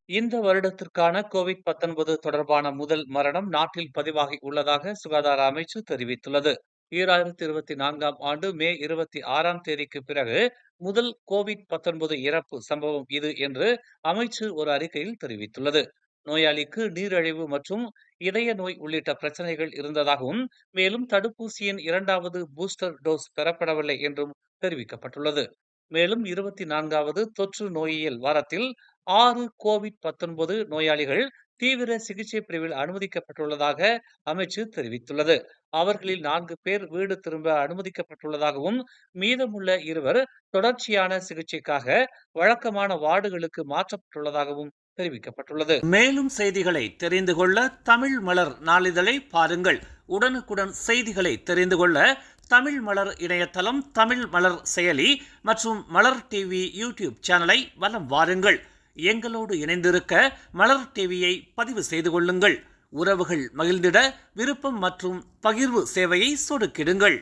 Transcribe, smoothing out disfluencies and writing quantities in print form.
இந்த வருடத்திற்கான கோவிட்-19 தொடர்பான முதல் மரணம் நாட்டில் பதிவாகி உள்ளதாக சுகாதார அமைச்சு தெரிவித்துள்ளது. 2024ஆம் ஆண்டு மே 26ஆம் தேதிக்கு பிறகு முதல் கோவிட்-19 இறப்பு சம்பவம் இது என்று அமைச்சு ஒரு அறிக்கையில் தெரிவித்துள்ளது. நோயாளிக்கு நீரிழிவு மற்றும் இதய நோய் உள்ளிட்ட பிரச்சனைகள் இருந்ததாகவும், மேலும் தடுப்பூசியின் 2வது பூஸ்டர் டோஸ் பெறப்படவில்லை என்றும் தெரிவிக்கப்பட்டுள்ளது. மேலும் 24வது தொற்று நோயியல் வாரத்தில் 6 கோவிட்-19 நோயாளிகள் தீவிர சிகிச்சை பிரிவில் அனுமதிக்கப்பட்டுள்ளதாக அமைச்சு தெரிவித்துள்ளது. அவர்களில் 4 பேர் வீடு திரும்ப அனுமதிக்கப்பட்டுள்ளதாகவும், மீதமுள்ள 2 தொடர்ச்சியான சிகிச்சைக்காக வழக்கமான வார்டுகளுக்கு மாற்றப்பட்டுள்ளதாகவும் தெரிவிக்கப்பட்டுள்ளது. மேலும் செய்திகளை தெரிந்து கொள்ள தமிழ் மலர் நாளிதழை பாருங்கள். உடனுக்குடன் செய்திகளை தெரிந்து கொள்ள தமிழ் மலர் இணையதளம், தமிழ் மலர் செயலி மற்றும் மலர் டிவி யூடியூப் சேனலை வலம் வாருங்கள். எங்களோடு இணைந்திருக்க மலர் டிவியை பதிவு செய்து கொள்ளுங்கள். உறவுகள் மகிழ்ந்திட விருப்பம் மற்றும் பகிர்வு சேவையை சொடுக்கிடுங்கள்.